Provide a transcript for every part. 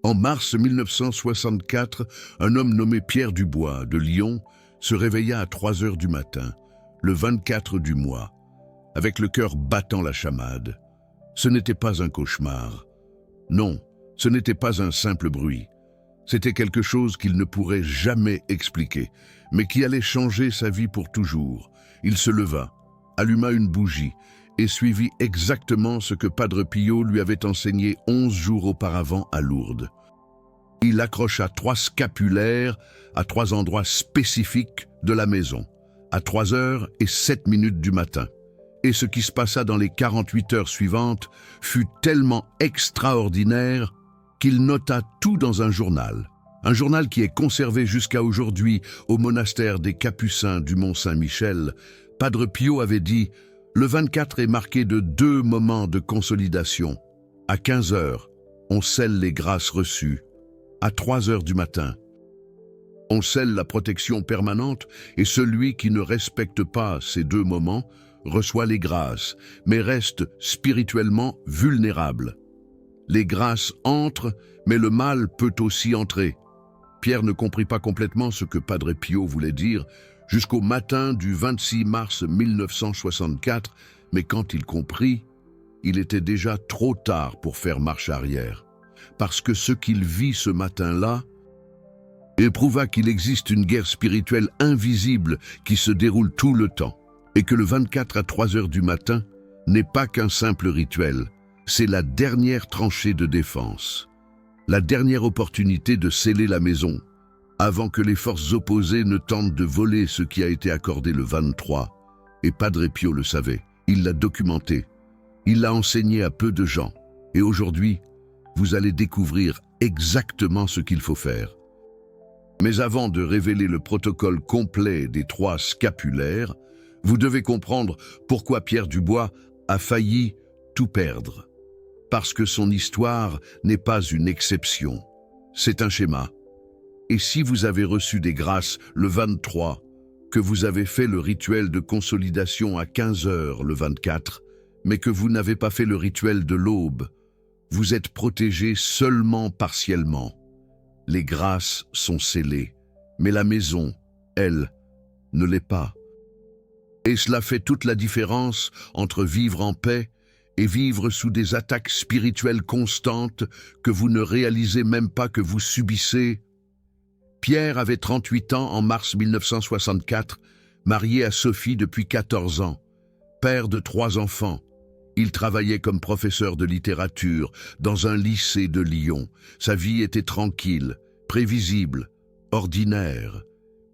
En mars 1964, un homme nommé Pierre Dubois, de Lyon, se réveilla à 3 heures du matin, le 24 du mois, avec le cœur battant la chamade. Ce n'était pas un cauchemar. Non, ce n'était pas un simple bruit. C'était quelque chose qu'il ne pourrait jamais expliquer, mais qui allait changer sa vie pour toujours. Il se leva, alluma une bougie et suivit exactement ce que Padre Pio lui avait enseigné 11 jours auparavant à Lourdes. Il accrocha 3 scapulaires à 3 endroits spécifiques de la maison, à 3h07 du matin. Et ce qui se passa dans les 48 heures suivantes fut tellement extraordinaire qu'il nota tout dans un journal qui est conservé jusqu'à aujourd'hui au monastère des Capucins du Mont-Saint-Michel. Padre Pio avait dit « Le 24 est marqué de 2 moments de consolidation. À 15 heures, on scelle les grâces reçues. À 3 heures du matin, on scelle la protection permanente et celui qui ne respecte pas ces 2 moments reçoit les grâces, mais reste spirituellement vulnérable. Les grâces entrent, mais le mal peut aussi entrer. » Pierre ne comprit pas complètement ce que Padre Pio voulait dire jusqu'au matin du 26 mars 1964, mais quand il comprit, il était déjà trop tard pour faire marche arrière. Parce que ce qu'il vit ce matin-là éprouva qu'il existe une guerre spirituelle invisible qui se déroule tout le temps, et que le 24 à 3 heures du matin n'est pas qu'un simple rituel, c'est la dernière tranchée de défense, la dernière opportunité de sceller la maison, avant que les forces opposées ne tentent de voler ce qui a été accordé le 23. Et Padre Pio le savait, il l'a documenté, il l'a enseigné à peu de gens, et aujourd'hui, vous allez découvrir exactement ce qu'il faut faire. Mais avant de révéler le protocole complet des 3 scapulaires, vous devez comprendre pourquoi Pierre Dubois a failli tout perdre. Parce que son histoire n'est pas une exception, c'est un schéma. Et si vous avez reçu des grâces le 23, que vous avez fait le rituel de consolidation à 15 heures le 24, mais que vous n'avez pas fait le rituel de l'aube, vous êtes protégé seulement partiellement. Les grâces sont scellées, mais la maison, elle, ne l'est pas. Et cela fait toute la différence entre vivre en paix et vivre sous des attaques spirituelles constantes que vous ne réalisez même pas que vous subissez. Pierre avait 38 ans en mars 1964, marié à Sophie depuis 14 ans, père de 3 enfants. Il travaillait comme professeur de littérature dans un lycée de Lyon. Sa vie était tranquille, prévisible, ordinaire.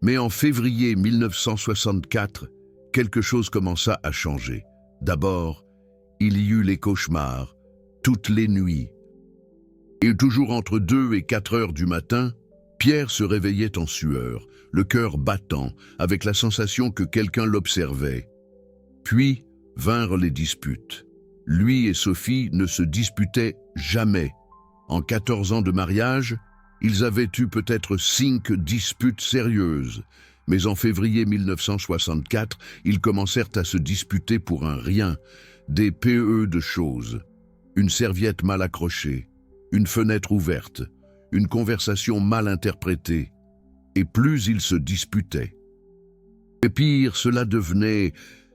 Mais en février 1964, quelque chose commença à changer. D'abord, il y eut les cauchemars, toutes les nuits. Et toujours entre 2 et 4 heures du matin, Pierre se réveillait en sueur, le cœur battant, avec la sensation que quelqu'un l'observait. Puis vinrent les disputes. Lui et Sophie ne se disputaient jamais. En 14 ans de mariage, ils avaient eu peut-être 5 disputes sérieuses. Mais en février 1964, ils commencèrent à se disputer pour un rien, des PE de choses. Une serviette mal accrochée, une fenêtre ouverte, une conversation mal interprétée. Et plus ils se disputaient. Et pire, cela devenait...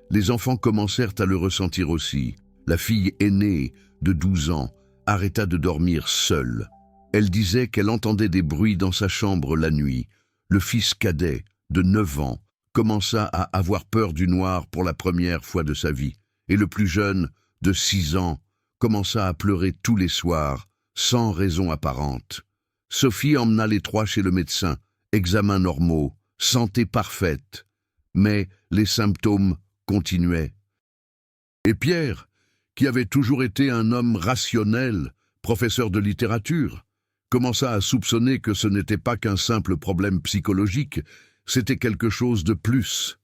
Les enfants commencèrent à le ressentir aussi. La fille aînée, de 12 ans, arrêta de dormir seule. Elle disait qu'elle entendait des bruits dans sa chambre la nuit. Le fils cadet, de 9 ans, commença à avoir peur du noir pour la première fois de sa vie. Et le plus jeune, de 6 ans, commença à pleurer tous les soirs, sans raison apparente. Sophie emmena les 3 chez le médecin. Examens normaux, santé parfaite. Mais les symptômes continuaient. Et Pierre, qui avait toujours été un homme rationnel, professeur de littérature, commença à soupçonner que ce n'était pas qu'un simple problème psychologique, c'était quelque chose de plus.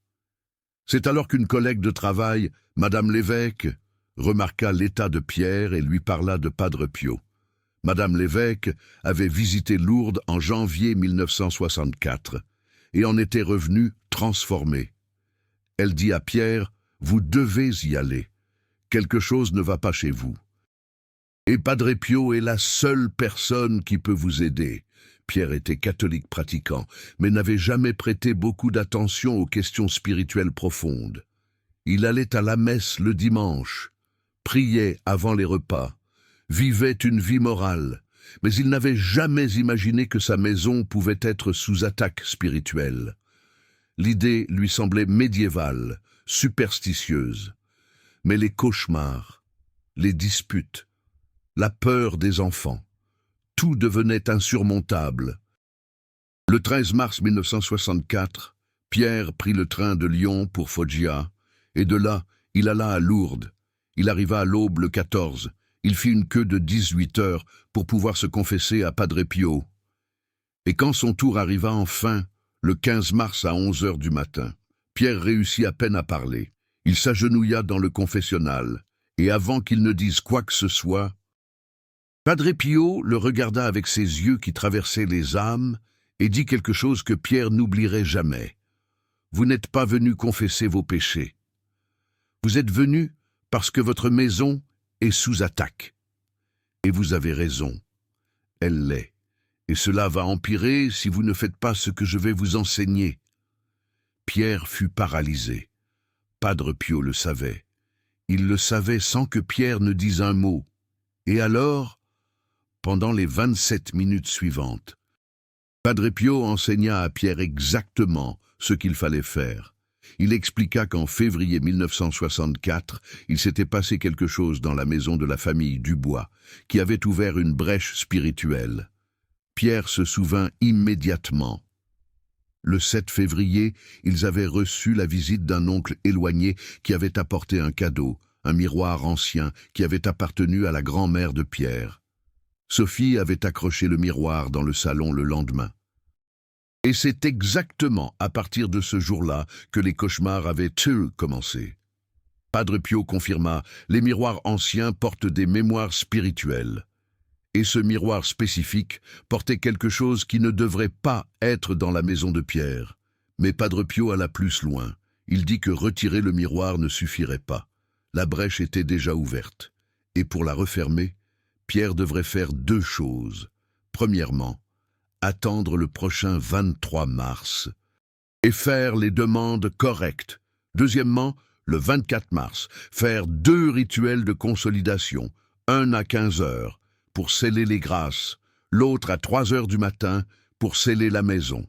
C'est alors qu'une collègue de travail, Madame Lévesque, remarqua l'état de Pierre et lui parla de Padre Pio. Madame Lévesque avait visité Lourdes en janvier 1964 et en était revenue transformée. Elle dit à Pierre « Vous devez y aller. Quelque chose ne va pas chez vous. » Et Padre Pio est la seule personne qui peut vous aider. Pierre était catholique pratiquant, mais n'avait jamais prêté beaucoup d'attention aux questions spirituelles profondes. Il allait à la messe le dimanche, priait avant les repas, vivait une vie morale, mais il n'avait jamais imaginé que sa maison pouvait être sous attaque spirituelle. L'idée lui semblait médiévale, superstitieuse. Mais les cauchemars, les disputes, la peur des enfants, tout devenait insurmontable. Le 13 mars 1964, Pierre prit le train de Lyon pour Foggia, et de là, il alla à Lourdes. Il arriva à l'aube le 14. Il fit une queue de 18 heures pour pouvoir se confesser à Padre Pio. Et quand son tour arriva enfin, le 15 mars à 11 heures du matin, Pierre réussit à peine à parler. Il s'agenouilla dans le confessionnal, et avant qu'il ne dise quoi que ce soit, Padre Pio le regarda avec ses yeux qui traversaient les âmes et dit quelque chose que Pierre n'oublierait jamais. « Vous n'êtes pas venu confesser vos péchés. Vous êtes venu parce que votre maison est sous attaque. Et vous avez raison, elle l'est. Et cela va empirer si vous ne faites pas ce que je vais vous enseigner. » Pierre fut paralysé. Padre Pio le savait. Il le savait sans que Pierre ne dise un mot. Et alors, pendant les 27 minutes suivantes, Padre Pio enseigna à Pierre exactement ce qu'il fallait faire. Il expliqua qu'en février 1964, il s'était passé quelque chose dans la maison de la famille Dubois, qui avait ouvert une brèche spirituelle. Pierre se souvint immédiatement. Le 7 février, ils avaient reçu la visite d'un oncle éloigné qui avait apporté un cadeau, un miroir ancien qui avait appartenu à la grand-mère de Pierre. Sophie avait accroché le miroir dans le salon le lendemain. Et c'est exactement à partir de ce jour-là que les cauchemars avaient commencé. Padre Pio confirma, les miroirs anciens portent des mémoires spirituelles. Et ce miroir spécifique portait quelque chose qui ne devrait pas être dans la maison de Pierre. Mais Padre Pio alla plus loin. Il dit que retirer le miroir ne suffirait pas. La brèche était déjà ouverte. Et pour la refermer, Pierre devrait faire deux choses. Premièrement, attendre le prochain 23 mars et faire les demandes correctes. Deuxièmement, le 24 mars, faire 2 rituels de consolidation, un à 15 heures, pour sceller les grâces, l'autre à 3 heures du matin pour sceller la maison.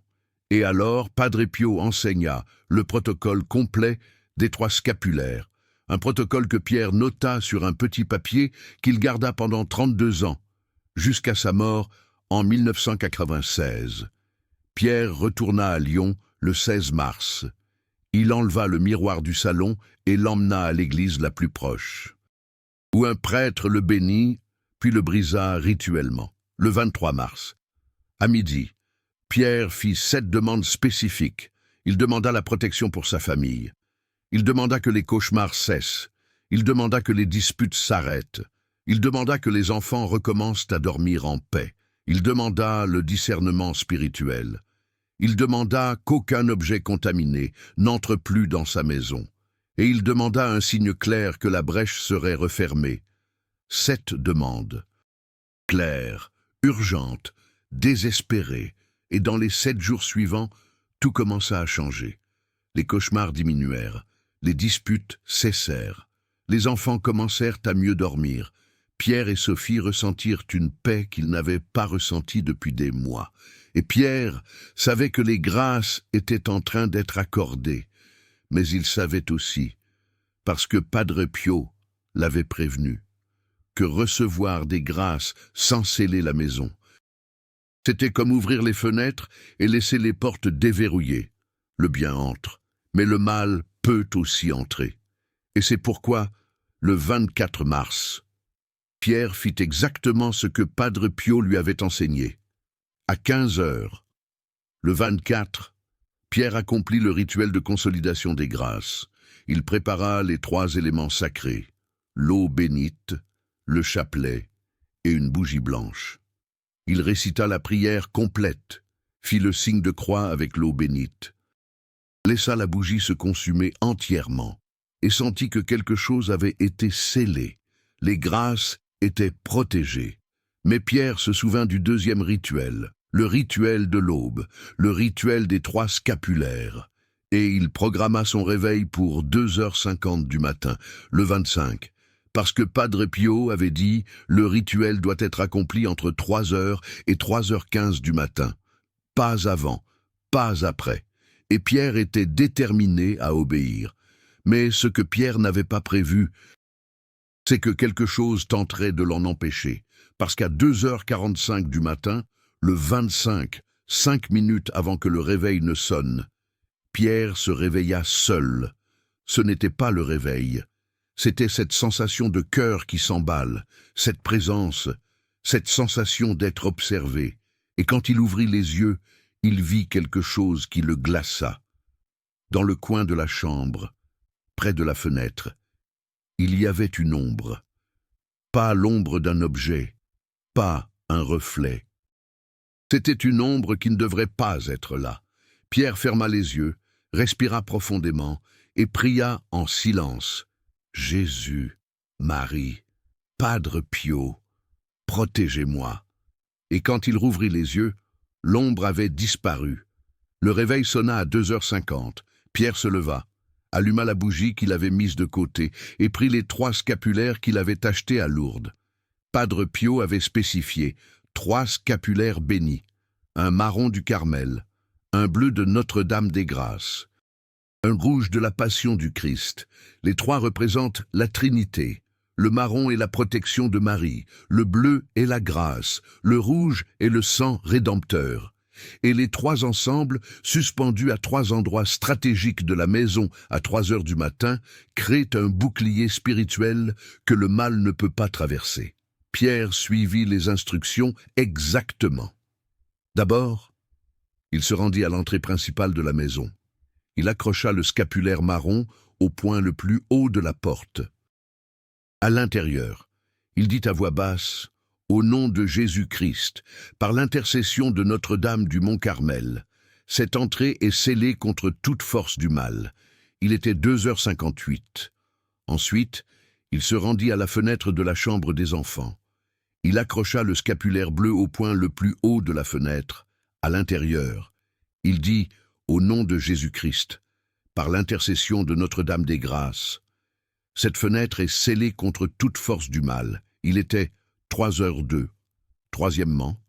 Et alors, Padre Pio enseigna le protocole complet des 3 scapulaires, un protocole que Pierre nota sur un petit papier qu'il garda pendant 32 ans, jusqu'à sa mort en 1996. Pierre retourna à Lyon le 16 mars. Il enleva le miroir du salon et l'emmena à l'église la plus proche, où un prêtre le bénit, puis le brisa rituellement. Le 23 mars, à midi, Pierre fit 7 demandes spécifiques. Il demanda la protection pour sa famille. Il demanda que les cauchemars cessent. Il demanda que les disputes s'arrêtent. Il demanda que les enfants recommencent à dormir en paix. Il demanda le discernement spirituel. Il demanda qu'aucun objet contaminé n'entre plus dans sa maison. Et il demanda un signe clair que la brèche serait refermée. 7 demandes. Claires, urgentes, désespérées. Et dans les 7 jours suivants, tout commença à changer. Les cauchemars diminuèrent. Les disputes cessèrent. Les enfants commencèrent à mieux dormir. Pierre et Sophie ressentirent une paix qu'ils n'avaient pas ressentie depuis des mois. Et Pierre savait que les grâces étaient en train d'être accordées. Mais il savait aussi, parce que Padre Pio l'avait prévenu, que recevoir des grâces sans sceller la maison, c'était comme ouvrir les fenêtres et laisser les portes déverrouillées. Le bien entre, mais le mal peut aussi entrer. Et c'est pourquoi, le 24 mars, Pierre fit exactement ce que Padre Pio lui avait enseigné. À 15 heures, le 24, Pierre accomplit le rituel de consolidation des grâces. Il prépara les 3 éléments sacrés, l'eau bénite, le chapelet et une bougie blanche. Il récita la prière complète, fit le signe de croix avec l'eau bénite, laissa la bougie se consumer entièrement et sentit que quelque chose avait été scellé. Les grâces était protégé. Mais Pierre se souvint du deuxième rituel, le rituel de l'aube, le rituel des 3 scapulaires. Et il programma son réveil pour 2h50 du matin, le 25, parce que Padre Pio avait dit « Le rituel doit être accompli entre 3h et 3h15 du matin. Pas avant, pas après. » Et Pierre était déterminé à obéir. Mais ce que Pierre n'avait pas prévu, c'est que quelque chose tenterait de l'en empêcher, parce qu'à 2h45 du matin, le 25, 5 minutes avant que le réveil ne sonne, Pierre se réveilla seul. Ce n'était pas le réveil, c'était cette sensation de cœur qui s'emballe, cette présence, cette sensation d'être observé. Et quand il ouvrit les yeux, il vit quelque chose qui le glaça. Dans le coin de la chambre, près de la fenêtre, il y avait une ombre. Pas l'ombre d'un objet, pas un reflet. C'était une ombre qui ne devrait pas être là. Pierre ferma les yeux, respira profondément et pria en silence. « Jésus, Marie, Padre Pio, protégez-moi. » Et quand il rouvrit les yeux, l'ombre avait disparu. Le réveil sonna à 2h50. Pierre se leva, alluma la bougie qu'il avait mise de côté et prit les 3 scapulaires qu'il avait achetés à Lourdes. Padre Pio avait spécifié 3 scapulaires bénis, un marron du Carmel, un bleu de Notre-Dame des Grâces, un rouge de la Passion du Christ. Les 3 représentent la Trinité. Le marron est la protection de Marie, le bleu est la grâce, le rouge est le sang rédempteur. Et les 3 ensemble, suspendus à 3 endroits stratégiques de la maison à 3h du matin, créent un bouclier spirituel que le mal ne peut pas traverser. Pierre suivit les instructions exactement. D'abord, il se rendit à l'entrée principale de la maison. Il accrocha le scapulaire marron au point le plus haut de la porte. À l'intérieur, il dit à voix basse « Au nom de Jésus-Christ, par l'intercession de Notre-Dame du Mont-Carmel, cette entrée est scellée contre toute force du mal. » Il était 2h58. Ensuite, il se rendit à la fenêtre de la chambre des enfants. Il accrocha le scapulaire bleu au point le plus haut de la fenêtre, à l'intérieur. Il dit « Au nom de Jésus-Christ, par l'intercession de Notre-Dame des Grâces, cette fenêtre est scellée contre toute force du mal. » Il était 3h02. Troisièmement,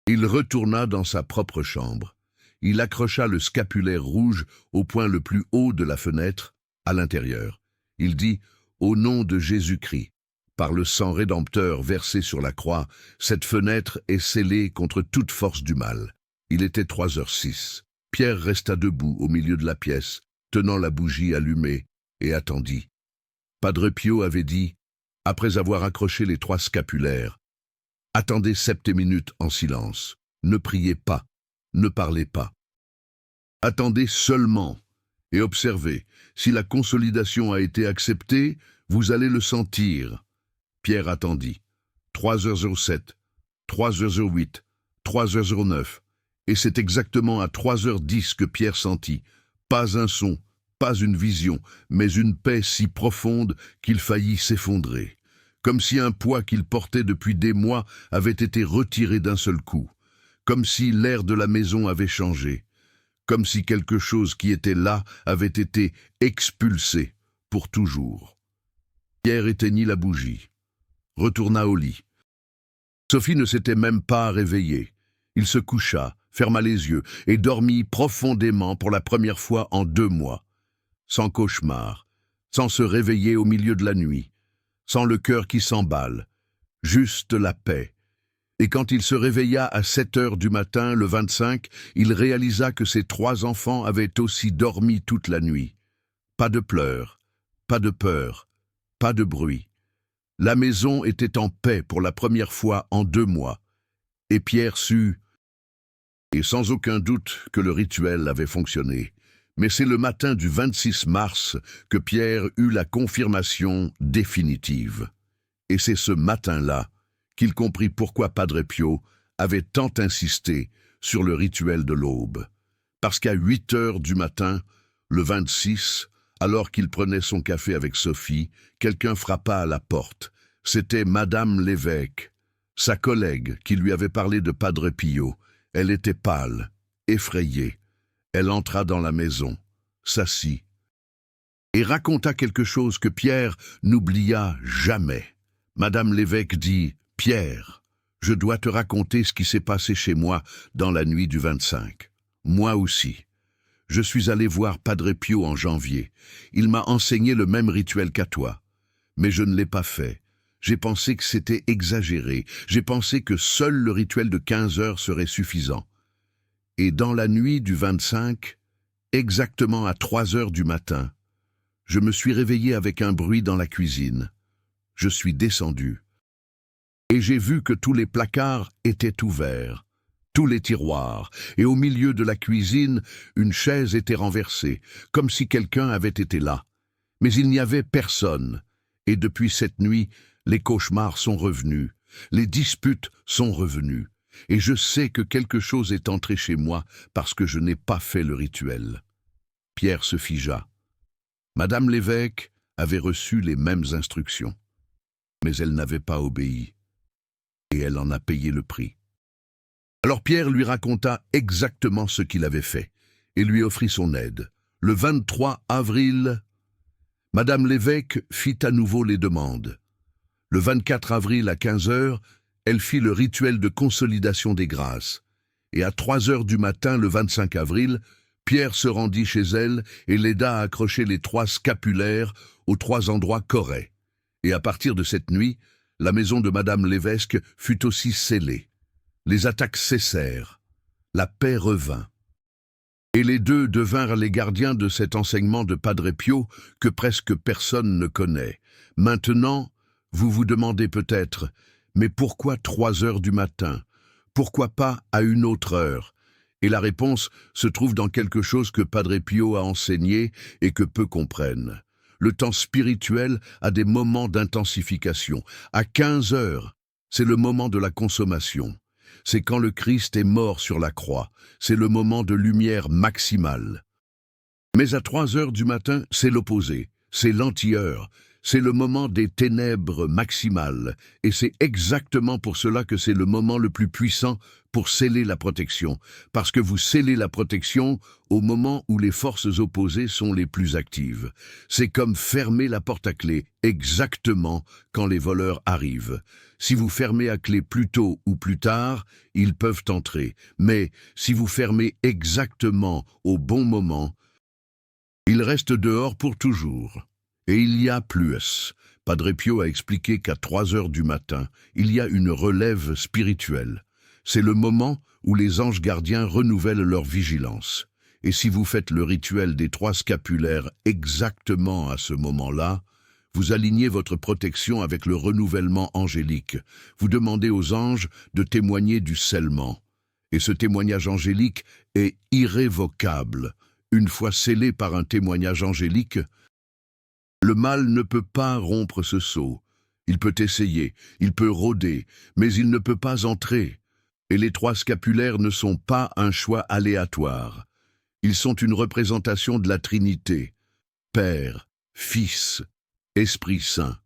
il retourna dans sa propre chambre. Il accrocha le scapulaire rouge au point le plus haut de la fenêtre, à l'intérieur. Il dit « Au nom de Jésus-Christ, par le sang rédempteur versé sur la croix, cette fenêtre est scellée contre toute force du mal. » Il était 3h06. Pierre resta debout au milieu de la pièce, tenant la bougie allumée, et attendit. Padre Pio avait dit, après avoir accroché les 3 scapulaires, « Attendez 7 minutes en silence, ne priez pas, ne parlez pas. Attendez seulement et observez, si la consolidation a été acceptée, vous allez le sentir. » Pierre attendit. 3h07, 3h08, 3h09, et c'est exactement à 3h10 que Pierre sentit, pas un son, pas une vision, mais une paix si profonde qu'il faillit s'effondrer, comme si un poids qu'il portait depuis des mois avait été retiré d'un seul coup, comme si l'air de la maison avait changé, comme si quelque chose qui était là avait été expulsé pour toujours. Pierre éteignit la bougie, retourna au lit. Sophie ne s'était même pas réveillée. Il se coucha, ferma les yeux et dormit profondément pour la première fois en 2 mois. Sans cauchemar, sans se réveiller au milieu de la nuit, sans le cœur qui s'emballe, juste la paix. Et quand il se réveilla à 7h du matin, le 25, il réalisa que ses 3 enfants avaient aussi dormi toute la nuit. Pas de pleurs, pas de peur, pas de bruit. La maison était en paix pour la première fois en 2 mois. Et Pierre sut, et sans aucun doute, que le rituel avait fonctionné. Mais c'est le matin du 26 mars que Pierre eut la confirmation définitive. Et c'est ce matin-là qu'il comprit pourquoi Padre Pio avait tant insisté sur le rituel de l'aube. Parce qu'à 8h du matin, le 26, alors qu'il prenait son café avec Sophie, quelqu'un frappa à la porte. C'était Madame l'évêque, sa collègue qui lui avait parlé de Padre Pio. Elle était pâle, effrayée. Elle entra dans la maison, s'assit, et raconta quelque chose que Pierre n'oublia jamais. Madame l'évêque dit « Pierre, je dois te raconter ce qui s'est passé chez moi dans la nuit du 25. Moi aussi. Je suis allé voir Padre Pio en janvier. Il m'a enseigné le même rituel qu'à toi. Mais je ne l'ai pas fait. J'ai pensé que c'était exagéré. J'ai pensé que seul le rituel de 15 heures serait suffisant. Et dans la nuit du 25, exactement à 3 heures du matin, je me suis réveillé avec un bruit dans la cuisine. Je suis descendu. Et j'ai vu que tous les placards étaient ouverts, tous les tiroirs, et au milieu de la cuisine, une chaise était renversée, comme si quelqu'un avait été là. Mais il n'y avait personne. Et depuis cette nuit, les cauchemars sont revenus, les disputes sont revenues. Et je sais que quelque chose est entré chez moi parce que je n'ai pas fait le rituel. Pierre se figea. Madame l'évêque avait reçu les mêmes instructions, mais elle n'avait pas obéi, et elle en a payé le prix. Alors Pierre lui raconta exactement ce qu'il avait fait, et lui offrit son aide. Le 23 avril, Madame l'évêque fit à nouveau les demandes. Le 24 avril à 15 heures, elle fit le rituel de consolidation des grâces. Et à 3 heures du matin, le 25 avril, Pierre se rendit chez elle et l'aida à accrocher les 3 scapulaires aux 3 endroits corrects. Et à partir de cette nuit, la maison de Madame l'évêque fut aussi scellée. Les attaques cessèrent. La paix revint. Et les deux devinrent les gardiens de cet enseignement de Padre Pio que presque personne ne connaît. Maintenant, vous vous demandez peut-être, mais pourquoi 3 heures du matin? Pourquoi pas à une autre heure? Et la réponse se trouve dans quelque chose que Padre Pio a enseigné et que peu comprennent. Le temps spirituel a des moments d'intensification. À 15 heures, c'est le moment de la consommation. C'est quand le Christ est mort sur la croix. C'est le moment de lumière maximale. Mais à 3 heures du matin, c'est l'opposé. C'est l'anti-heure. C'est le moment des ténèbres maximales. Et c'est exactement pour cela que c'est le moment le plus puissant pour sceller la protection. Parce que vous scellez la protection au moment où les forces opposées sont les plus actives. C'est comme fermer la porte à clé, exactement quand les voleurs arrivent. Si vous fermez à clé plus tôt ou plus tard, ils peuvent entrer. Mais si vous fermez exactement au bon moment, ils restent dehors pour toujours. Et il y a plus. Padre Pio a expliqué qu'à 3 heures du matin, il y a une relève spirituelle. C'est le moment où les anges gardiens renouvellent leur vigilance. Et si vous faites le rituel des 3 scapulaires exactement à ce moment-là, vous alignez votre protection avec le renouvellement angélique. Vous demandez aux anges de témoigner du scellement. Et ce témoignage angélique est irrévocable. Une fois scellé par un témoignage angélique, le mal ne peut pas rompre ce sceau. Il peut essayer, il peut rôder, mais il ne peut pas entrer. Et les 3 scapulaires ne sont pas un choix aléatoire. Ils sont une représentation de la Trinité, Père, Fils, Esprit Saint.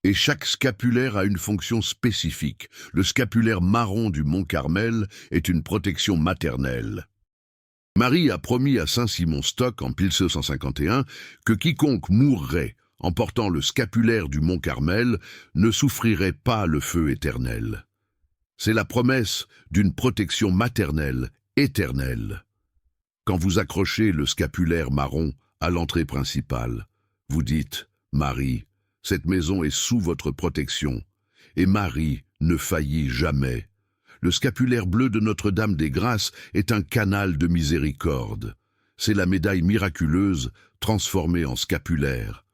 Et chaque scapulaire a une fonction spécifique. Le scapulaire marron du Mont Carmel est une protection maternelle. Marie a promis à Saint Simon Stock en 1551 que quiconque mourrait en portant le scapulaire du Mont Carmel ne souffrirait pas le feu éternel. C'est la promesse d'une protection maternelle, éternelle. Quand vous accrochez le scapulaire marron à l'entrée principale, vous dites « Marie, cette maison est sous votre protection, et Marie ne faillit jamais. Le scapulaire bleu de Notre-Dame des Grâces est un canal de miséricorde. C'est la médaille miraculeuse transformée en scapulaire.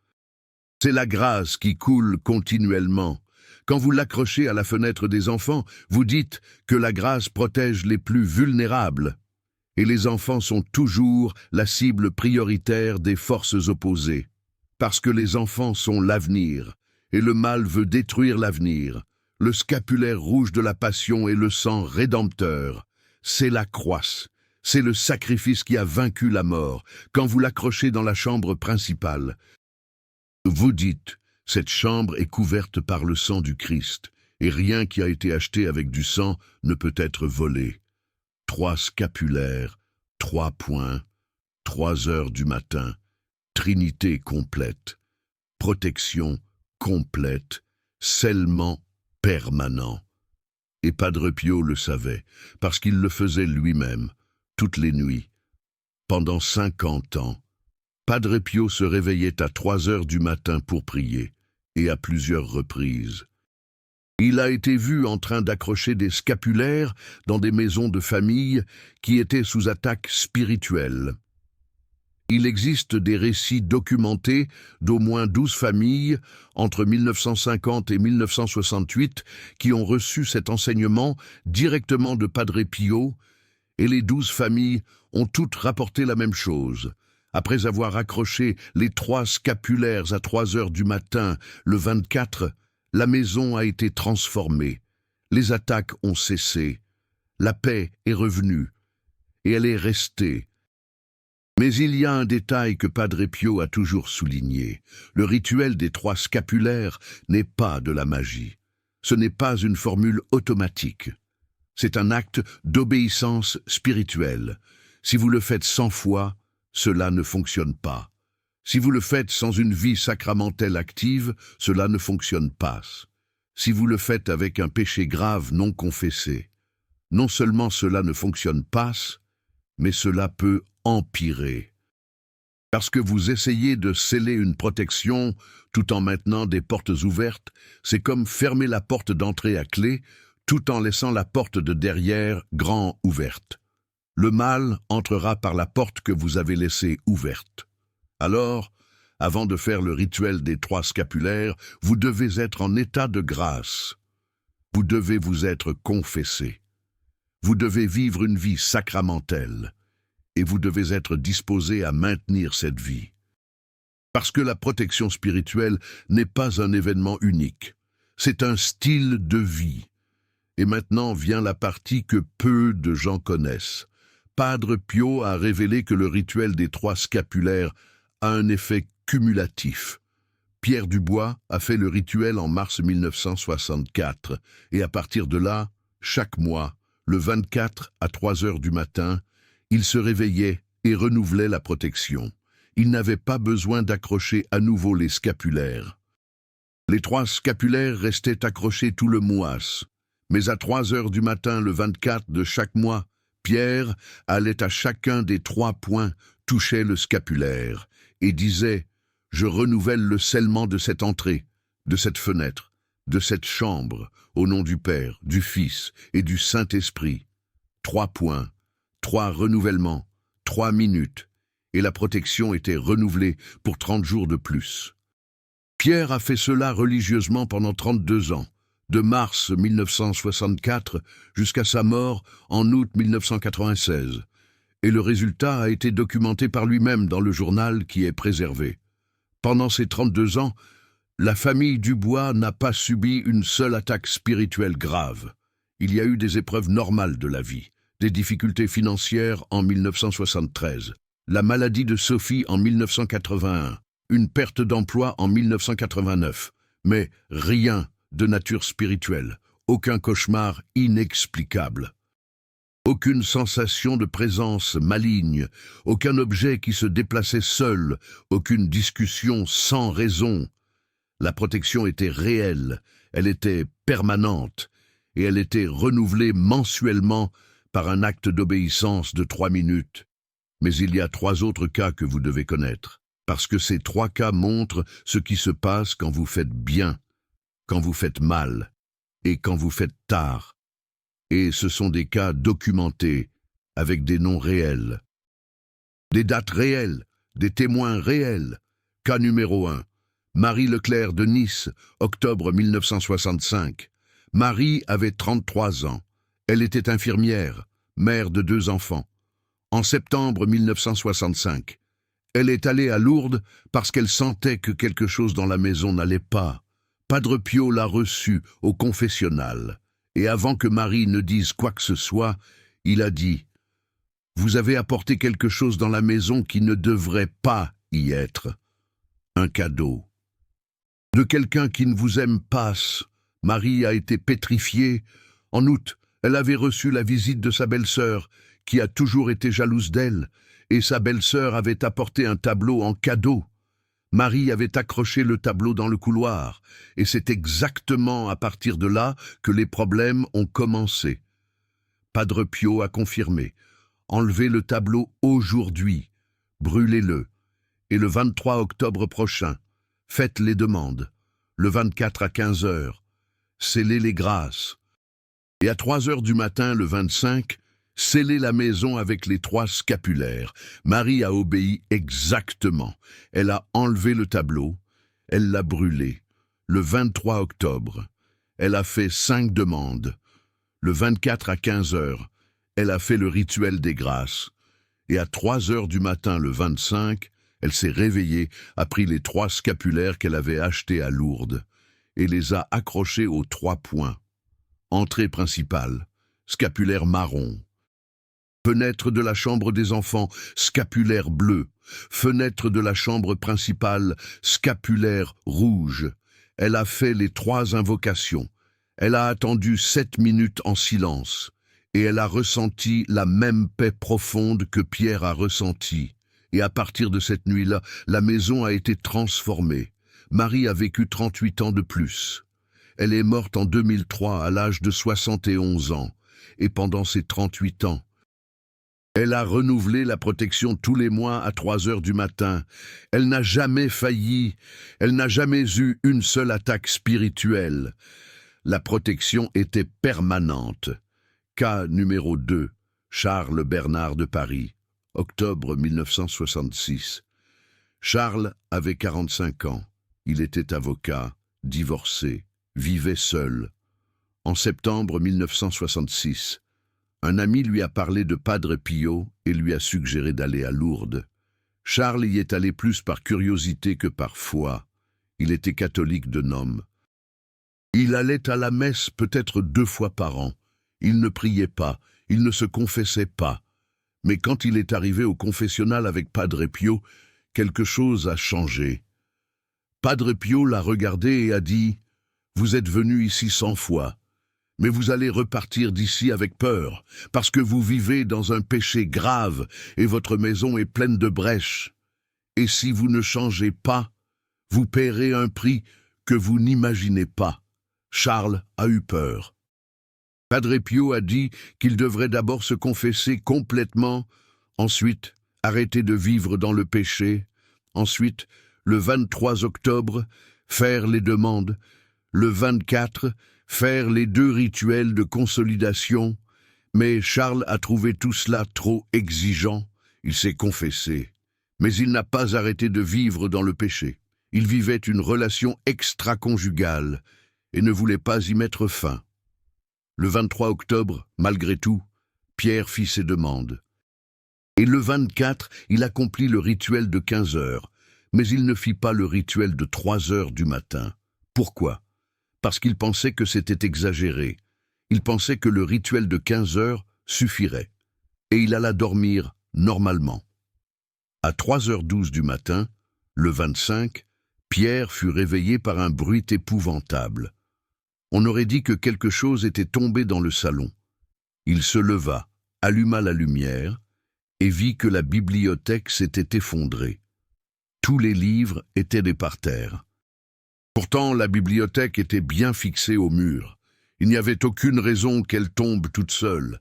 C'est la grâce qui coule continuellement. Quand vous l'accrochez à la fenêtre des enfants, vous dites que la grâce protège les plus vulnérables. Et les enfants sont toujours la cible prioritaire des forces opposées. Parce que les enfants sont l'avenir, et le mal veut détruire l'avenir. Le scapulaire rouge de la passion est le sang rédempteur. C'est la croix. C'est le sacrifice qui a vaincu la mort. Quand vous l'accrochez dans la chambre principale, vous dites Cette chambre est couverte par le sang du Christ, et rien qui a été acheté avec du sang ne peut être volé. 3 scapulaires, 3 points, 3 heures du matin, Trinité complète, protection complète, scellement permanent. Et Padre Pio le savait, parce qu'il le faisait lui-même, toutes les nuits. Pendant 50 ans, Padre Pio se réveillait à 3 heures du matin pour prier, et à plusieurs reprises. Il a été vu en train d'accrocher des scapulaires dans des maisons de famille qui étaient sous attaque spirituelle. Il existe des récits documentés d'au moins 12 familles entre 1950 et 1968 qui ont reçu cet enseignement directement de Padre Pio, et les 12 familles ont toutes rapporté la même chose. Après avoir accroché les 3 scapulaires à 3 heures du matin, le 24, la maison a été transformée. Les attaques ont cessé. La paix est revenue. Et elle est restée. Mais il y a un détail que Padre Pio a toujours souligné. Le rituel des 3 scapulaires n'est pas de la magie. Ce n'est pas une formule automatique. C'est un acte d'obéissance spirituelle. Si vous le faites 100 fois, cela ne fonctionne pas. Si vous le faites sans une vie sacramentelle active, cela ne fonctionne pas. Si vous le faites avec un péché grave non confessé, non seulement cela ne fonctionne pas, mais cela peut empirer. Parce que vous essayez de sceller une protection tout en maintenant des portes ouvertes, c'est comme fermer la porte d'entrée à clé tout en laissant la porte de derrière grand ouverte. Le mal entrera par la porte que vous avez laissée ouverte. Alors, avant de faire le rituel des 3 scapulaires, vous devez être en état de grâce. Vous devez vous être confessé. Vous devez vivre une vie sacramentelle. Et vous devez être disposé à maintenir cette vie. Parce que la protection spirituelle n'est pas un événement unique. C'est un style de vie. Et maintenant vient la partie que peu de gens connaissent. Padre Pio a révélé que le rituel des 3 scapulaires a un effet cumulatif. Pierre Dubois a fait le rituel en mars 1964, et à partir de là, chaque mois, le 24 à 3 heures du matin, il se réveillait et renouvelait la protection. Il n'avait pas besoin d'accrocher à nouveau les scapulaires. Les 3 scapulaires restaient accrochés tout le mois, mais à 3 heures du matin le 24 de chaque mois, Pierre allait à chacun des 3 points, touchait le scapulaire, et disait « Je renouvelle le scellement de cette entrée, de cette fenêtre, de cette chambre, au nom du Père, du Fils et du Saint-Esprit. » 3 points, 3 renouvellements, 3 minutes, et la protection était renouvelée pour 30 jours de plus. Pierre a fait cela religieusement pendant 32 ans, de mars 1964 jusqu'à sa mort en août 1996, et le résultat a été documenté par lui-même dans le journal qui est préservé. Pendant ces 32 ans, la famille Dubois n'a pas subi une seule attaque spirituelle grave. Il y a eu des épreuves normales de la vie, des difficultés financières en 1973, la maladie de Sophie en 1981, une perte d'emploi en 1989, mais rien de nature spirituelle, aucun cauchemar inexplicable. Aucune sensation de présence maligne, aucun objet qui se déplaçait seul, aucune discussion sans raison. La protection était réelle, elle était permanente, et elle était renouvelée mensuellement par un acte d'obéissance de 3 minutes. Mais il y a 3 autres cas que vous devez connaître, parce que ces 3 cas montrent ce qui se passe quand vous faites bien, quand vous faites mal, et quand vous faites tard. Et ce sont des cas documentés, avec des noms réels. Des dates réelles, des témoins réels. Cas numéro 1. Marie Leclerc de Nice, octobre 1965. Marie avait 33 ans. Elle était infirmière, mère de 2 enfants. En septembre 1965, elle est allée à Lourdes parce qu'elle sentait que quelque chose dans la maison n'allait pas. Padre Pio l'a reçue au confessionnal. Et avant que Marie ne dise quoi que ce soit, il a dit « Vous avez apporté quelque chose dans la maison qui ne devrait pas y être. Un cadeau. » de quelqu'un qui ne vous aime pas. Marie a été pétrifiée. En août, elle avait reçu la visite de sa belle-sœur, qui a toujours été jalouse d'elle, et sa belle-sœur avait apporté un tableau en cadeau. Marie avait accroché le tableau dans le couloir, et c'est exactement à partir de là que les problèmes ont commencé. Padre Pio a confirmé. Enlevez le tableau aujourd'hui, brûlez-le, et le 23 octobre prochain, faites les demandes, le 24 à 15 heures, scellez les grâces, et à 3 heures du matin, le 25, scellez la maison avec les 3 scapulaires. Marie a obéi exactement. Elle a enlevé le tableau, elle l'a brûlé. Le 23 octobre, elle a fait 5 demandes. Le 24 à 15 heures, elle a fait le rituel des grâces. Et à 3 heures du matin, le 25, elle s'est réveillée, a pris les 3 scapulaires qu'elle avait achetés à Lourdes et les a accrochés aux 3 points. Entrée principale, scapulaire marron. Fenêtre de la chambre des enfants, scapulaire bleu. Fenêtre de la chambre principale, scapulaire rouge. Elle a fait les 3 invocations. Elle a attendu 7 minutes en silence. Et elle a ressenti la même paix profonde que Pierre a ressentie. Et à partir de cette nuit-là, la maison a été transformée. Marie a vécu 38 ans de plus. Elle est morte en 2003 à l'âge de 71 ans. Et pendant ces 38 ans, elle a renouvelé la protection tous les mois à 3 heures du matin. Elle n'a jamais failli. Elle n'a jamais eu une seule attaque spirituelle. La protection était permanente. Cas numéro 2, Charles Bernard de Paris, octobre 1966. Charles avait 45 ans. Il était avocat, divorcé, vivait seul. En septembre 1966, un ami lui a parlé de Padre Pio et lui a suggéré d'aller à Lourdes. Charles y est allé plus par curiosité que par foi. Il était catholique de nom. Il allait à la messe peut-être 2 fois par an. Il ne priait pas, il ne se confessait pas. Mais quand il est arrivé au confessionnal avec Padre Pio, quelque chose a changé. Padre Pio l'a regardé et a dit « Vous êtes venu ici 100 fois, mais vous allez repartir d'ici avec peur, parce que vous vivez dans un péché grave et votre maison est pleine de brèches. Et si vous ne changez pas, vous paierez un prix que vous n'imaginez pas. » Charles a eu peur. Padre Pio a dit qu'il devrait d'abord se confesser complètement, ensuite arrêter de vivre dans le péché, ensuite, le 23 octobre, faire les demandes, le 24, faire les 2 rituels de consolidation, mais Charles a trouvé tout cela trop exigeant. Il s'est confessé, mais il n'a pas arrêté de vivre dans le péché. Il vivait une relation extra-conjugale et ne voulait pas y mettre fin. Le 23 octobre, malgré tout, Pierre fit ses demandes. Et le 24, il accomplit le rituel de 15 heures, mais il ne fit pas le rituel de 3 heures du matin. Pourquoi? Parce qu'il pensait que c'était exagéré. Il pensait que le rituel de 15 heures suffirait. Et il alla dormir normalement. À 3h12 du matin, le 25, Pierre fut réveillé par un bruit épouvantable. On aurait dit que quelque chose était tombé dans le salon. Il se leva, alluma la lumière et vit que la bibliothèque s'était effondrée. Tous les livres étaient par terre. Pourtant, la bibliothèque était bien fixée au mur. Il n'y avait aucune raison qu'elle tombe toute seule.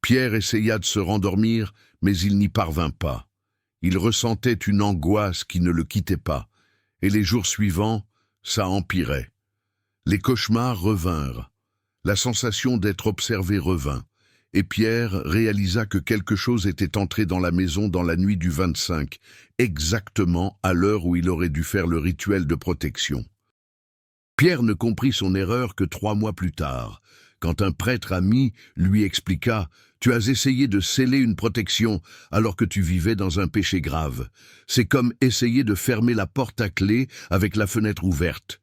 Pierre essaya de se rendormir, mais il n'y parvint pas. Il ressentait une angoisse qui ne le quittait pas, et les jours suivants, ça empirait. Les cauchemars revinrent. La sensation d'être observé revint, et Pierre réalisa que quelque chose était entré dans la maison dans la nuit du 25, exactement à l'heure où il aurait dû faire le rituel de protection. Pierre ne comprit son erreur que 3 mois plus tard, quand un prêtre ami lui expliqua « Tu as essayé de sceller une protection alors que tu vivais dans un péché grave. C'est comme essayer de fermer la porte à clé avec la fenêtre ouverte.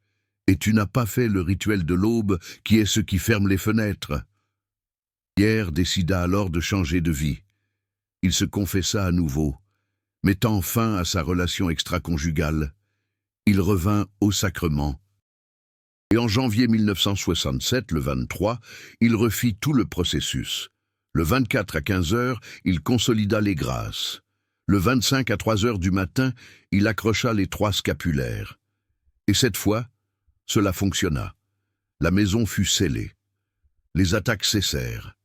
Et tu n'as pas fait le rituel de l'aube qui est ce qui ferme les fenêtres. » Pierre décida alors de changer de vie. Il se confessa à nouveau, mettant fin à sa relation extra-conjugale. Il revint au sacrement Et en janvier 1967, le 23, il refit tout le processus. Le 24 à 15 heures, il consolida les grâces. Le 25 à 3 heures du matin, il accrocha les 3 scapulaires. Et cette fois, cela fonctionna. La maison fut scellée. Les attaques cessèrent.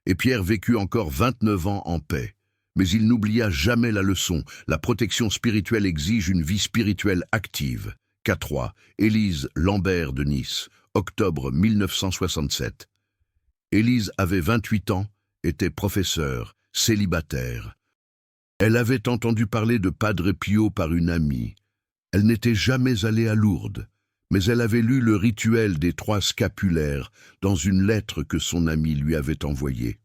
Et Pierre vécut encore 29 ans en paix. Mais il n'oublia jamais la leçon. La protection spirituelle exige une vie spirituelle active. K3, Élise Lambert de Nice, octobre 1967. Élise avait 28 ans, était professeure, célibataire. Elle avait entendu parler de Padre Pio par une amie. Elle n'était jamais allée à Lourdes, mais elle avait lu le rituel des 3 scapulaires dans une lettre que son ami lui avait envoyée.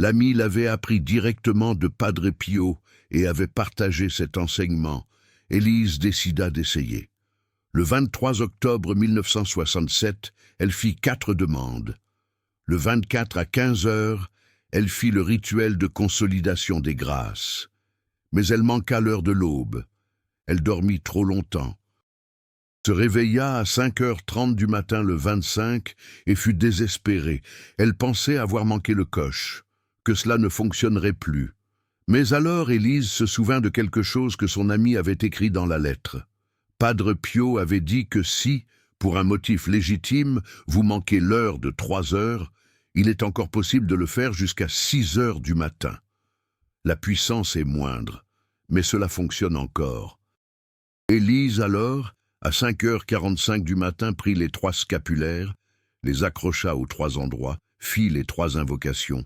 L'ami l'avait appris directement de Padre Pio et avait partagé cet enseignement. Élise décida d'essayer. Le 23 octobre 1967, elle fit 4 demandes. Le 24 à 15 heures, elle fit le rituel de consolidation des grâces. Mais elle manqua l'heure de l'aube. Elle dormit trop longtemps. Se réveilla à 5h30 du matin le 25 et fut désespérée. Elle pensait avoir manqué le coche, que cela ne fonctionnerait plus. Mais alors Élise se souvint de quelque chose que son ami avait écrit dans la lettre. Padre Pio avait dit que si, pour un motif légitime, vous manquez l'heure de 3 heures, il est encore possible de le faire jusqu'à 6 heures du matin. La puissance est moindre, mais cela fonctionne encore. Élise alors, à 5h45 du matin, prit les 3 scapulaires, les accrocha aux 3 endroits, fit les 3 invocations,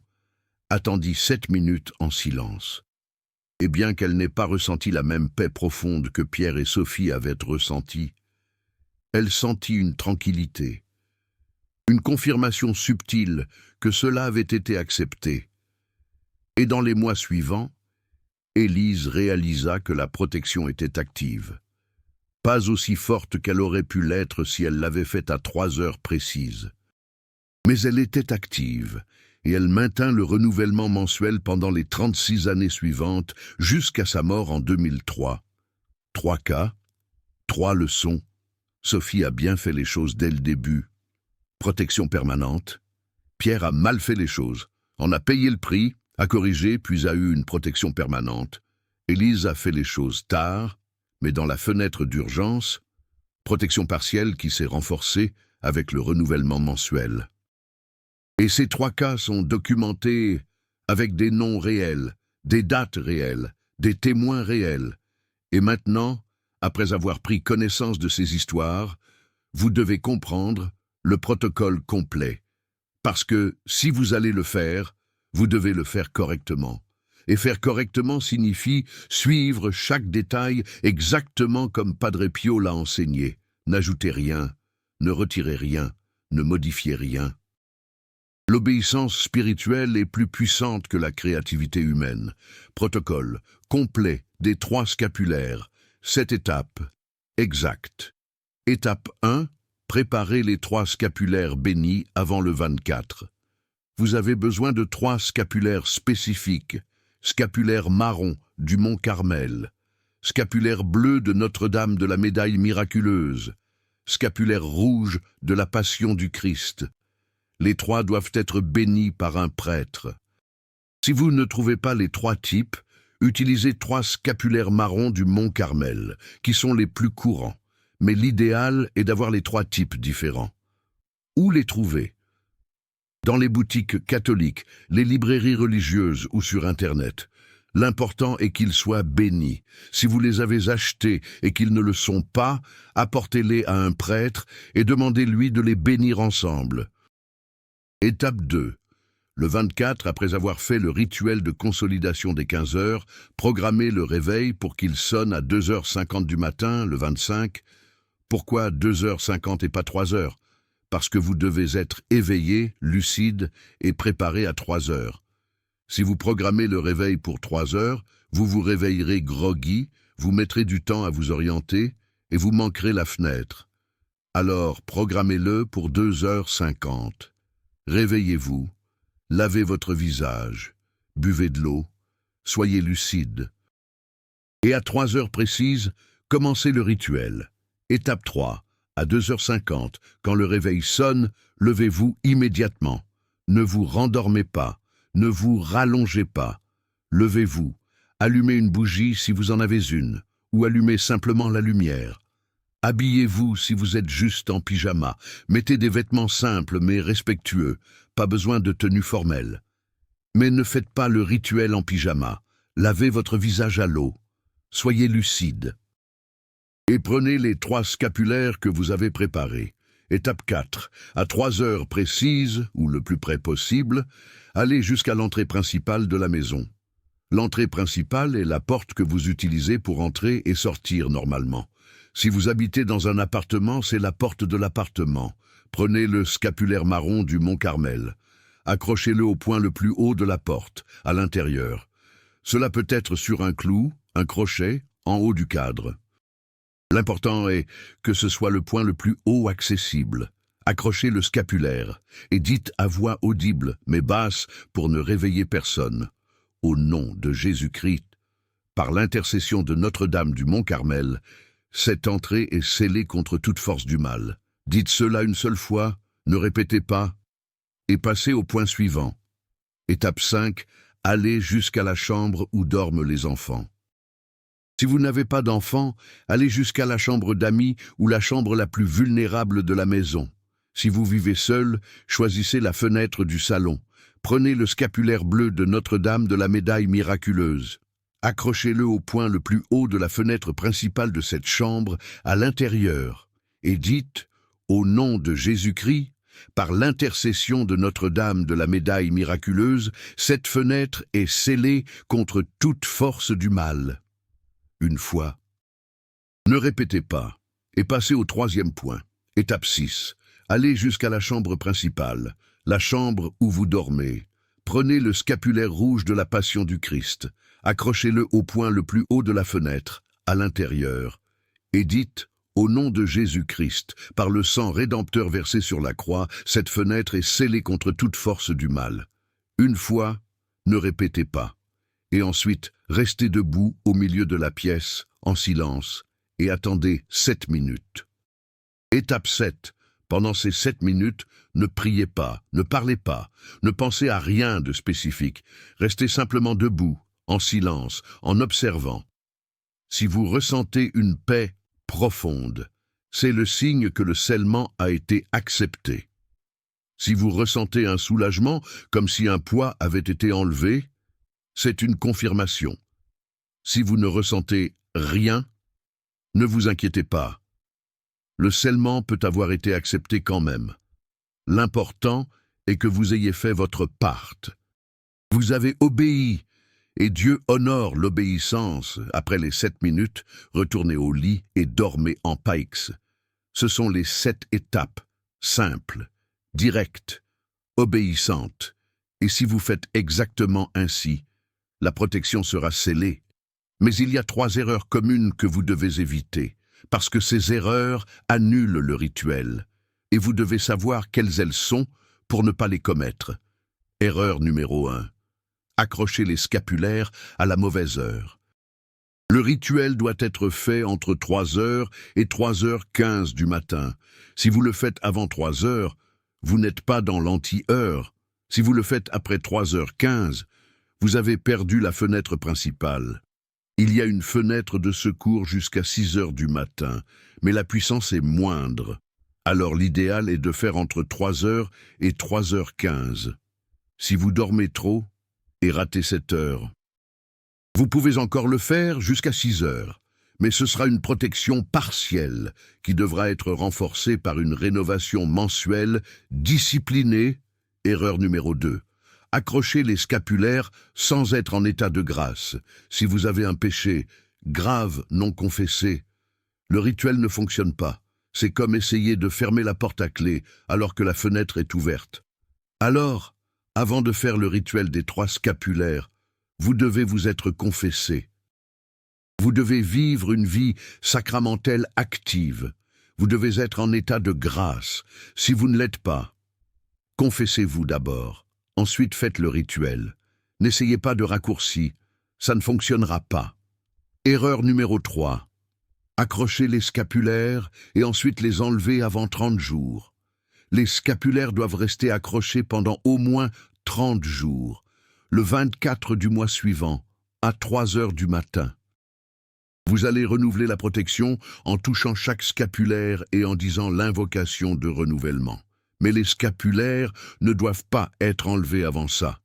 attendit 7 minutes en silence. Et bien qu'elle n'ait pas ressenti la même paix profonde que Pierre et Sophie avaient ressentie, elle sentit une tranquillité, une confirmation subtile que cela avait été accepté. Et dans les mois suivants, Élise réalisa que la protection était active. Pas aussi forte qu'elle aurait pu l'être si elle l'avait faite à 3 heures précises. Mais elle était active, et elle maintint le renouvellement mensuel pendant les 36 années suivantes, jusqu'à sa mort en 2003. 3 cas, 3 leçons. Sophie a bien fait les choses dès le début. Protection permanente. Pierre a mal fait les choses, en a payé le prix, a corrigé puis a eu une protection permanente. Élise a fait les choses tard, mais dans la fenêtre d'urgence, protection partielle qui s'est renforcée avec le renouvellement mensuel. Et ces 3 cas sont documentés avec des noms réels, des dates réelles, des témoins réels. Et maintenant, après avoir pris connaissance de ces histoires, vous devez comprendre le protocole complet. Parce que si vous allez le faire, vous devez le faire correctement. Et faire correctement signifie suivre chaque détail exactement comme Padre Pio l'a enseigné. N'ajoutez rien, ne retirez rien, ne modifiez rien. L'obéissance spirituelle est plus puissante que la créativité humaine. Protocole complet des 3 scapulaires. 7 étapes. Exact. Étape 1. Préparez les 3 scapulaires bénis avant le 24. Vous avez besoin de 3 scapulaires spécifiques. Scapulaire marron du Mont Carmel. Scapulaire bleu de Notre-Dame de la Médaille miraculeuse. Scapulaire rouge de la Passion du Christ. Les 3 doivent être bénis par un prêtre. Si vous ne trouvez pas les 3 types, utilisez 3 scapulaires marrons du Mont Carmel, qui sont les plus courants. Mais l'idéal est d'avoir les 3 types différents. Où les trouver? Dans les boutiques catholiques, les librairies religieuses ou sur Internet. L'important est qu'ils soient bénis. Si vous les avez achetés et qu'ils ne le sont pas, apportez-les à un prêtre et demandez-lui de les bénir ensemble. Étape 2. Le 24, après avoir fait le rituel de consolidation des 15 heures, programmez le réveil pour qu'il sonne à 2h50 du matin, le 25. Pourquoi 2h50 et pas 3 heures? Parce que vous devez être éveillé, lucide et préparé à 3 heures. Si vous programmez le réveil pour 3 heures, vous vous réveillerez groggy, vous mettrez du temps à vous orienter et vous manquerez la fenêtre. Alors, programmez-le pour 2h50. Réveillez-vous, lavez votre visage, buvez de l'eau, soyez lucide. Et à 3 heures précises, commencez le rituel. Étape 3. À 2h50, quand le réveil sonne, levez-vous immédiatement. Ne vous rendormez pas, ne vous rallongez pas. Levez-vous, allumez une bougie si vous en avez une, ou allumez simplement la lumière. Habillez-vous si vous êtes juste en pyjama. Mettez des vêtements simples mais respectueux, pas besoin de tenue formelle. Mais ne faites pas le rituel en pyjama. Lavez votre visage à l'eau. Soyez lucide. Et prenez les 3 scapulaires que vous avez préparés. Étape 4. À 3 heures précises, ou le plus près possible, allez jusqu'à l'entrée principale de la maison. L'entrée principale est la porte que vous utilisez pour entrer et sortir normalement. Si vous habitez dans un appartement, c'est la porte de l'appartement. Prenez le scapulaire marron du Mont Carmel. Accrochez-le au point le plus haut de la porte, à l'intérieur. Cela peut être sur un clou, un crochet, en haut du cadre. L'important est que ce soit le point le plus haut accessible. Accrochez le scapulaire et dites à voix audible, mais basse, pour ne réveiller personne. Au nom de Jésus-Christ, par l'intercession de Notre-Dame du Mont Carmel, cette entrée est scellée contre toute force du mal. Dites cela une seule fois, ne répétez pas, et passez au point suivant. Étape 5, allez jusqu'à la chambre où dorment les enfants. Si vous n'avez pas d'enfants, allez jusqu'à la chambre d'amis ou la chambre la plus vulnérable de la maison. Si vous vivez seul, choisissez la fenêtre du salon. Prenez le scapulaire bleu de Notre-Dame de la Médaille miraculeuse. Accrochez-le au point le plus haut de la fenêtre principale de cette chambre, à l'intérieur, et dites, au nom de Jésus-Christ, par l'intercession de Notre-Dame de la Médaille miraculeuse, cette fenêtre est scellée contre toute force du mal. Une fois. Ne répétez pas, et passez au 3e point. Étape 6. Allez jusqu'à la chambre principale, la chambre où vous dormez. Prenez le scapulaire rouge de la Passion du Christ. Accrochez-le au point le plus haut de la fenêtre, à l'intérieur, et dites, au nom de Jésus-Christ, par le sang rédempteur versé sur la croix, cette fenêtre est scellée contre toute force du mal. Une fois, ne répétez pas. Et ensuite, restez debout au milieu de la pièce, en silence, et attendez 7 minutes. Étape 7. Pendant ces 7 minutes, ne priez pas, ne parlez pas, ne pensez à rien de spécifique. Restez simplement debout, en silence, en observant. Si vous ressentez une paix profonde, c'est le signe que le scellement a été accepté. Si vous ressentez un soulagement, comme si un poids avait été enlevé, c'est une confirmation. Si vous ne ressentez rien, ne vous inquiétez pas. Le scellement peut avoir été accepté quand même. L'important est que vous ayez fait votre part. Vous avez obéi, et Dieu honore l'obéissance. Après les 7 minutes, retournez au lit et dormez en paix. Ce sont les 7 étapes, simples, directes, obéissantes. Et si vous faites exactement ainsi, la protection sera scellée. Mais il y a 3 erreurs communes que vous devez éviter, parce que ces erreurs annulent le rituel, et vous devez savoir quelles elles sont pour ne pas les commettre. Erreur numéro 1. Accrocher les scapulaires à la mauvaise heure. Le rituel doit être fait entre 3h et 3h15 du matin. Si vous le faites avant 3h, vous n'êtes pas dans l'anti-heure. Si vous le faites après 3h15, vous avez perdu la fenêtre principale. Il y a une fenêtre de secours jusqu'à 6h du matin, mais la puissance est moindre. Alors l'idéal est de faire entre 3h et 3h15. Si vous dormez trop et ratez cette heure, vous pouvez encore le faire jusqu'à 6h, mais ce sera une protection partielle qui devra être renforcée par une rénovation mensuelle disciplinée. Erreur numéro 2. Accrochez les scapulaires sans être en état de grâce. Si vous avez un péché grave non confessé, le rituel ne fonctionne pas. C'est comme essayer de fermer la porte à clé alors que la fenêtre est ouverte. Alors, avant de faire le rituel des 3 scapulaires, vous devez vous être confessé. Vous devez vivre une vie sacramentelle active. Vous devez être en état de grâce. Si vous ne l'êtes pas, confessez-vous d'abord. Ensuite, faites le rituel. N'essayez pas de raccourci, ça ne fonctionnera pas. Erreur numéro 3. Accrochez les scapulaires et ensuite les enlevez avant 30 jours. Les scapulaires doivent rester accrochés pendant au moins 30 jours, le 24 du mois suivant, à 3 heures du matin. Vous allez renouveler la protection en touchant chaque scapulaire et en disant l'invocation de renouvellement. Mais les scapulaires ne doivent pas être enlevés avant ça.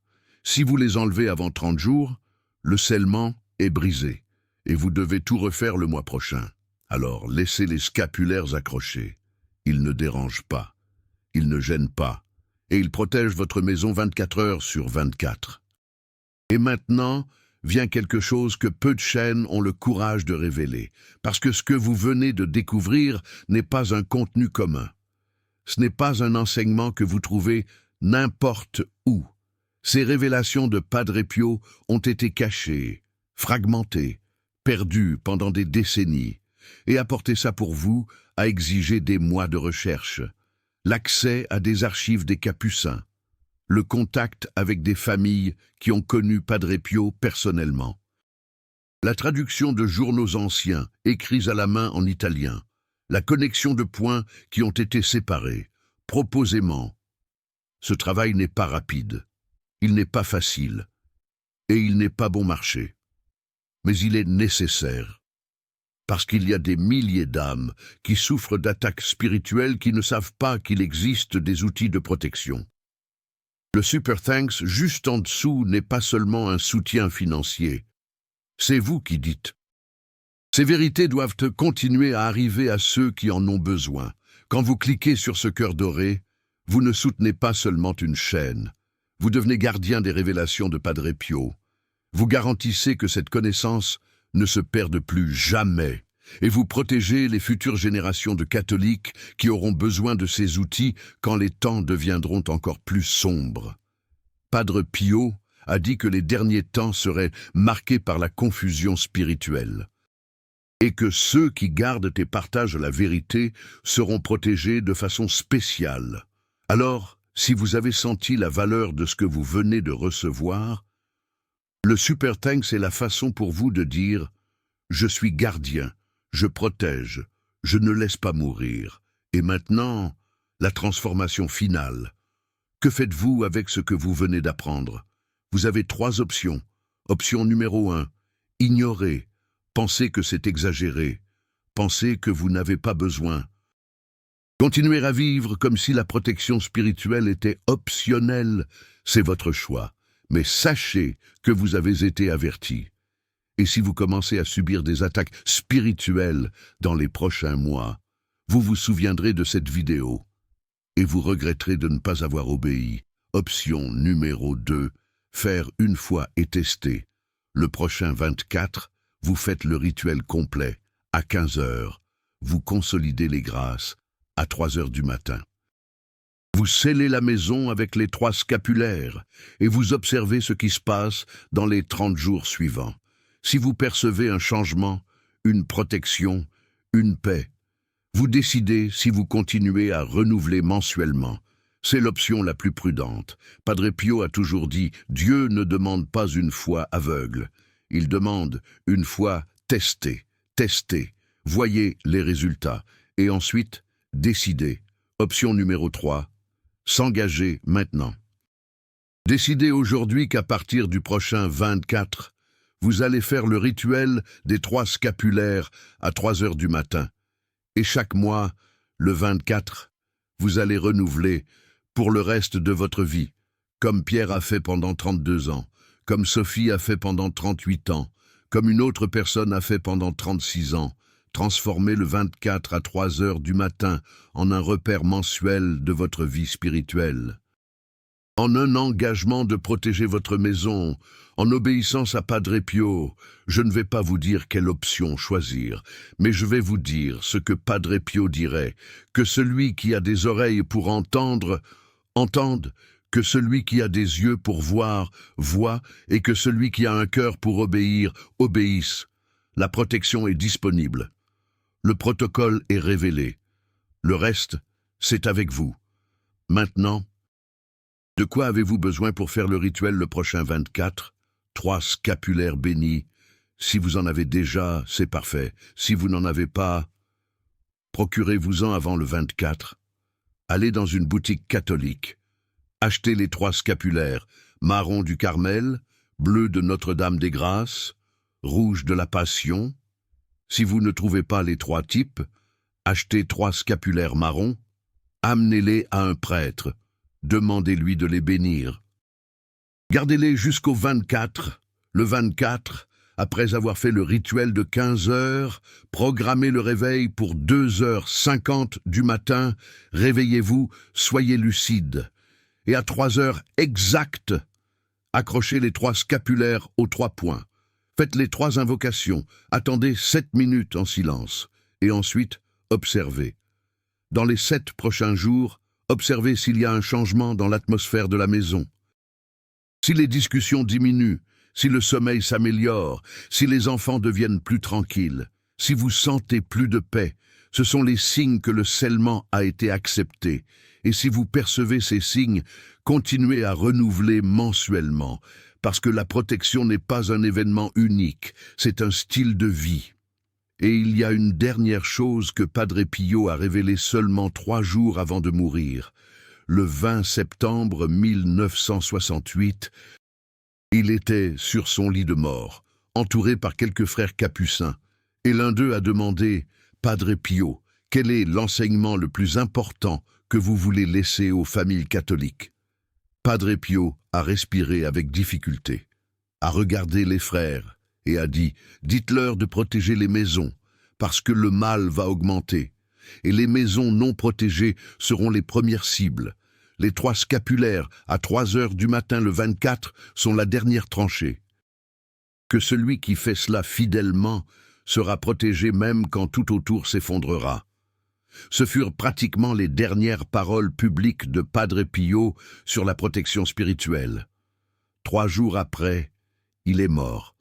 Si vous les enlevez avant 30 jours, le scellement est brisé et vous devez tout refaire le mois prochain. Alors laissez les scapulaires accrochés. Ils ne dérangent pas, ils ne gênent pas et ils protègent votre maison 24 heures sur 24. Et maintenant, vient quelque chose que peu de chaînes ont le courage de révéler, parce que ce que vous venez de découvrir n'est pas un contenu commun. Ce n'est pas un enseignement que vous trouvez n'importe où. Ces révélations de Padre Pio ont été cachées, fragmentées, perdues pendant des décennies, et apporter ça pour vous a exigé des mois de recherche, l'accès à des archives des Capucins, le contact avec des familles qui ont connu Padre Pio personnellement, la traduction de journaux anciens écrits à la main en italien, la connexion de points qui ont été séparés, proposément. Ce travail n'est pas rapide, il n'est pas facile, et il n'est pas bon marché. Mais il est nécessaire, parce qu'il y a des milliers d'âmes qui souffrent d'attaques spirituelles qui ne savent pas qu'il existe des outils de protection. Le Super Thanks, juste en dessous, n'est pas seulement un soutien financier. C'est vous qui dites. Ces vérités doivent continuer à arriver à ceux qui en ont besoin. Quand vous cliquez sur ce cœur doré, vous ne soutenez pas seulement une chaîne. Vous devenez gardien des révélations de Padre Pio. Vous garantissez que cette connaissance ne se perde plus jamais. Et vous protégez les futures générations de catholiques qui auront besoin de ces outils quand les temps deviendront encore plus sombres. Padre Pio a dit que les derniers temps seraient marqués par la confusion spirituelle et que ceux qui gardent et partagent la vérité seront protégés de façon spéciale. Alors, si vous avez senti la valeur de ce que vous venez de recevoir, le Super Thanks est la façon pour vous de dire « Je suis gardien ». Je protège, je ne laisse pas mourir. Et maintenant, la transformation finale. Que faites-vous avec ce que vous venez d'apprendre? Vous avez 3 options. Option numéro 1, ignorer, penser que c'est exagéré, penser que vous n'avez pas besoin. Continuer à vivre comme si la protection spirituelle était optionnelle, c'est votre choix. Mais sachez que vous avez été averti. Et si vous commencez à subir des attaques spirituelles dans les prochains mois, vous vous souviendrez de cette vidéo et vous regretterez de ne pas avoir obéi. Option numéro 2, faire une fois et tester. Le prochain 24, vous faites le rituel complet à 15 heures. Vous consolidez les grâces à 3 heures du matin. Vous scellez la maison avec les 3 scapulaires et vous observez ce qui se passe dans les 30 jours suivants. Si vous percevez un changement, une protection, une paix, vous décidez si vous continuez à renouveler mensuellement. C'est l'option la plus prudente. Padre Pio a toujours dit « Dieu ne demande pas une foi aveugle. Il demande une foi testée. Testez, voyez les résultats. Et ensuite, décidez. Option numéro 3, s'engager maintenant. Décidez aujourd'hui qu'à partir du prochain 24, vous allez faire le rituel des 3 scapulaires à 3 heures du matin. Et chaque mois, le 24, vous allez renouveler pour le reste de votre vie, comme Pierre a fait pendant 32 ans, comme Sophie a fait pendant 38 ans, comme une autre personne a fait pendant 36 ans. Transformez le 24 à 3 heures du matin en un repère mensuel de votre vie spirituelle. En un engagement de protéger votre maison, en obéissance à Padre Pio, je ne vais pas vous dire quelle option choisir, mais je vais vous dire ce que Padre Pio dirait, que celui qui a des oreilles pour entendre, entende, que celui qui a des yeux pour voir, voit, et que celui qui a un cœur pour obéir, obéisse. La protection est disponible. Le protocole est révélé. Le reste, c'est avec vous. Maintenant, de quoi avez-vous besoin pour faire le rituel le prochain 24? 3 scapulaires bénis, Si vous en avez déjà, c'est parfait. Si vous n'en avez pas, procurez-vous-en avant le 24. Allez dans une boutique catholique. Achetez les 3 scapulaires, marron du Carmel, bleu de Notre-Dame des Grâces, rouge de la Passion. Si vous ne trouvez pas les 3 types, achetez 3 scapulaires marrons, amenez-les à un prêtre, demandez-lui de les bénir. Gardez-les jusqu'au 24. Le 24, après avoir fait le rituel de 15 heures, programmez le réveil pour 2h50 du matin, réveillez-vous, soyez lucide. Et à 3 heures exactes, accrochez les 3 scapulaires aux 3 points. Faites les 3 invocations, attendez 7 minutes en silence, et ensuite observez. Dans les 7 prochains jours, observez s'il y a un changement dans l'atmosphère de la maison. Si les discussions diminuent, si le sommeil s'améliore, si les enfants deviennent plus tranquilles, si vous sentez plus de paix, ce sont les signes que le scellement a été accepté. Et si vous percevez ces signes, continuez à renouveler mensuellement, parce que la protection n'est pas un événement unique, c'est un style de vie. Et il y a une dernière chose que Padre Pio a révélée seulement 3 jours avant de mourir. Le 20 septembre 1968, il était sur son lit de mort, entouré par quelques frères capucins, et l'un d'eux a demandé « Padre Pio, quel est l'enseignement le plus important que vous voulez laisser aux familles catholiques ?» Padre Pio a respiré avec difficulté, a regardé les frères et a dit « Dites-leur de protéger les maisons, parce que le mal va augmenter, et les maisons non protégées seront les premières cibles. Les 3 scapulaires à 3 heures du matin le 24 sont la dernière tranchée. Que celui qui fait cela fidèlement sera protégé même quand tout autour s'effondrera. » Ce furent pratiquement les dernières paroles publiques de Padre Pio sur la protection spirituelle. 3 jours après, il est mort.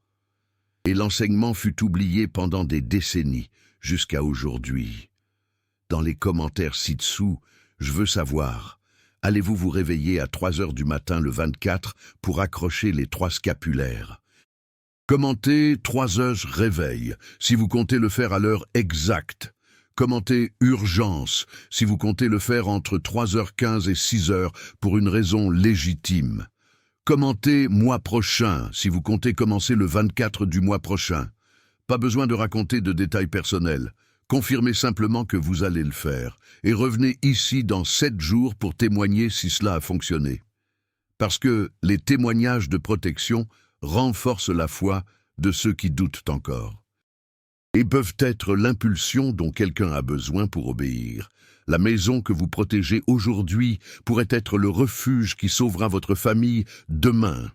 Et l'enseignement fut oublié pendant des décennies, jusqu'à aujourd'hui. Dans les commentaires ci-dessous, je veux savoir, allez-vous vous réveiller à 3 heures du matin le 24 pour accrocher les 3 scapulaires? Commentez 3 heures réveil, si vous comptez le faire à l'heure exacte. Commentez urgence, si vous comptez le faire entre 3h15 et 6h pour une raison légitime. Commentez mois prochain, si vous comptez commencer le 24 du mois prochain. Pas besoin de raconter de détails personnels. Confirmez simplement que vous allez le faire et revenez ici dans 7 jours pour témoigner si cela a fonctionné. Parce que les témoignages de protection renforcent la foi de ceux qui doutent encore. Et peuvent être l'impulsion dont quelqu'un a besoin pour obéir. La maison que vous protégez aujourd'hui pourrait être le refuge qui sauvera votre famille demain.